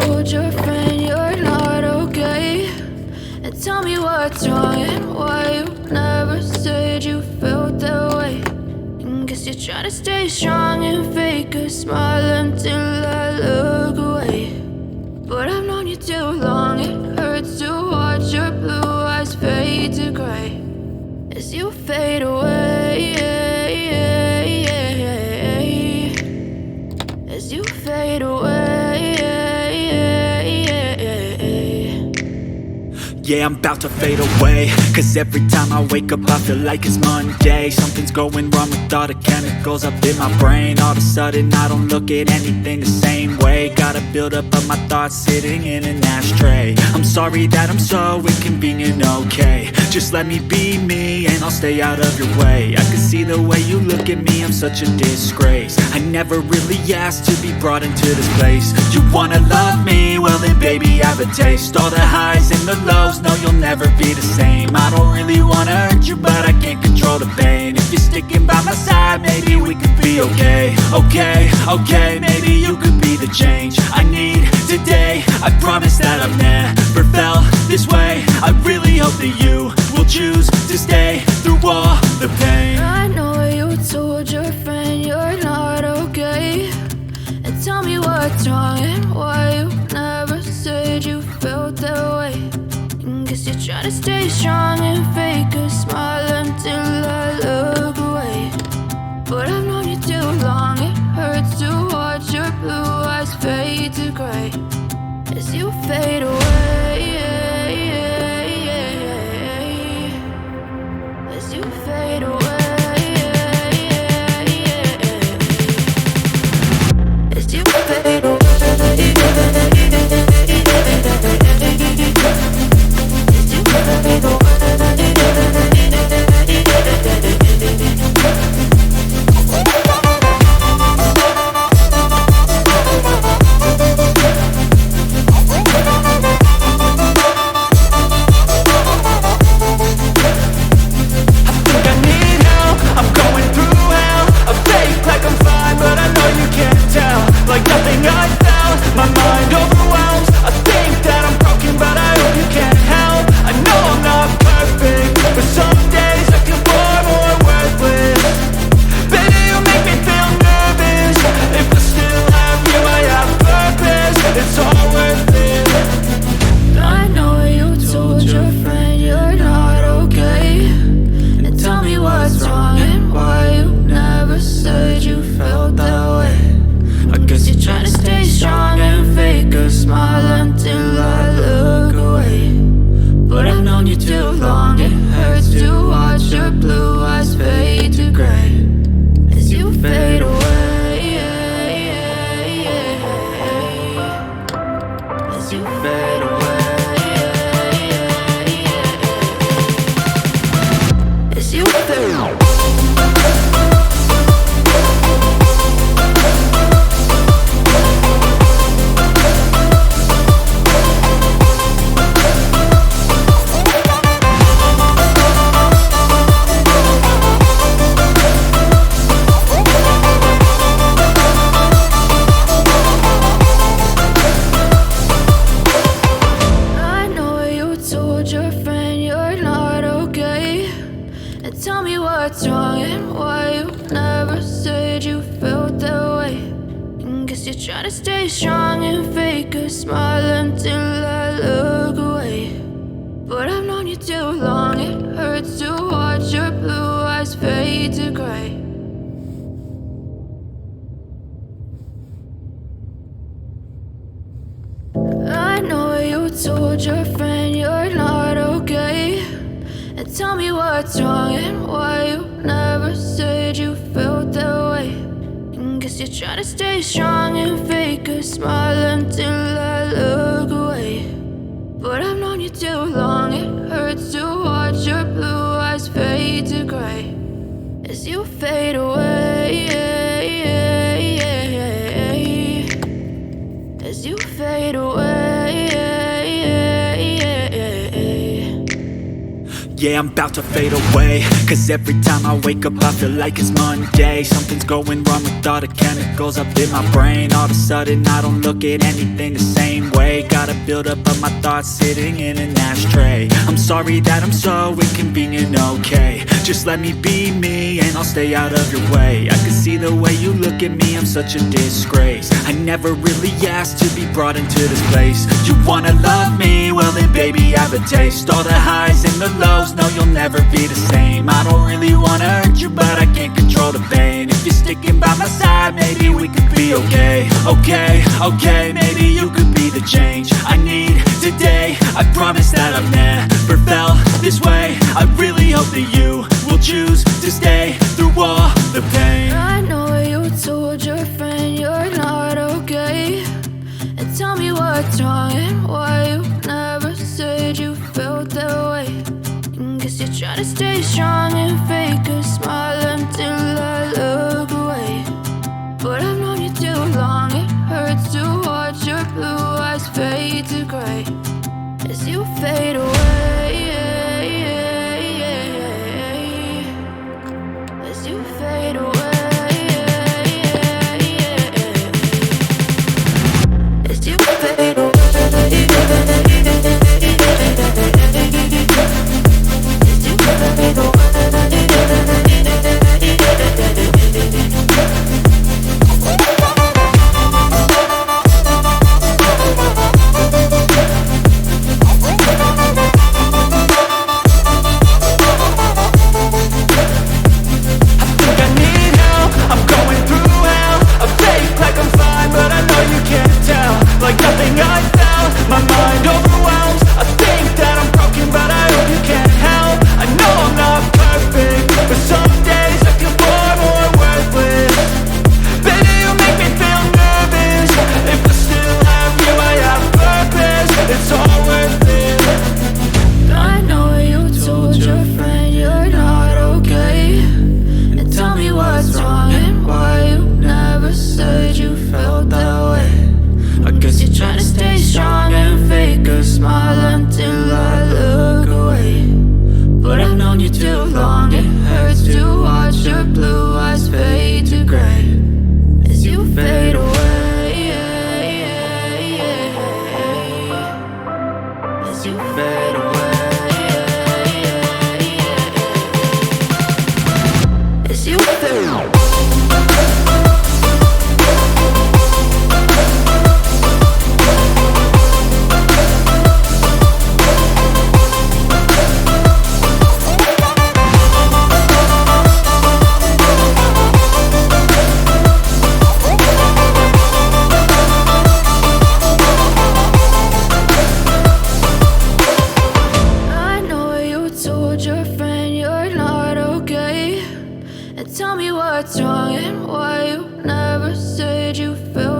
told your friend you're not okay? And tell me what's wrong and why you never said you felt that way. And guess you're trying to stay strong and fake a smile until I look away. But I've known you too long, it hurts to watch your blue eyes fade to gray as you fade away, as you fade away. Yeah, I'm about to fade away, cause every time I wake up I feel like it's Monday. Something's going wrong with all the chemicals up in my brain. All of a sudden I don't look at anything the same way. Got a buildup of my thoughts sitting in an ashtray. I'm sorry that I'm so inconvenient, okay? Just let me be me and I'll stay out of your way. I can see the way you look at me, I'm such a disgrace. I never really asked to be brought into this place. You wanna love me? Well then baby I have a taste. All the highs and the lows, no you'll never be the same. I don't really wanna hurt you but I can't control the pain. If you're sticking by my side maybe we could be okay. Okay, maybe you could be the change I need today. I promise that I've never felt this way. I really hope that you will choose to stay through all the pain. I know you told your friend you're not okay. And tell me what's wrong and why you never said you felt that way. And guess you're trying to stay strong and fake a smile until I look away. But I've known you too long, it hurts to watch your blue eyes fade to gray as you fade away, as you fade away, as you fade away. Told your friend you're not okay. And tell me what's wrong and why you never said you felt that way. And guess you're trying to stay strong and fake a smile until I look away. But I've known you too long, it hurts to watch your blue eyes fade to gray as you fade away, as you fade away. yeah, I'm about to fade away. Cause every time I wake up I feel like it's Monday. Something's going wrong with all the chemicals up in my brain. All of a sudden I don't look at anything the same way. Gotta build up of my thoughts sitting in an ashtray. I'm sorry that I'm so inconvenient, okay. Just let me be me and I'll stay out of your way. I can see the way you look at me, I'm such a disgrace. I never really asked to be brought into this place. You wanna love me? Well then baby, have a taste. All the highs and the lows, no you'll never be the same. I don't really wanna hurt you, but I can't control the pain. If you're sticking by my side, maybe we could be okay. Okay, maybe you could be the change I need today. I promise that I've never felt this way. I really hope that you will choose to stay through all the pain. I know you told your friend you're not okay, and tell me what's wrong and why you never said you felt that way. Guess you're trying to stay strong and fake a smile until I look away. But I've known you too long, it hurts to watch your blue eyes fade to gray as you fade away. As you fade away. As you fade away. Like nothing I felt, my mind overwhelms. I think that I'm broken, but I hope you can't help. I know I'm not perfect, but some days I feel far more worthless. Baby, you make me feel nervous. If I still have you, I have purpose. It's all worth it. I know you told your friend you're not okay, and tell me what's wrong and why you never said you felt that way. I guess you're trying to stay strong and fake a smile until I look away. But I've known you too long, it hurts to watch your blue eyes fade to gray as you fade away. As you fade away. As you fade away. Tell me what's wrong and why you never said you felt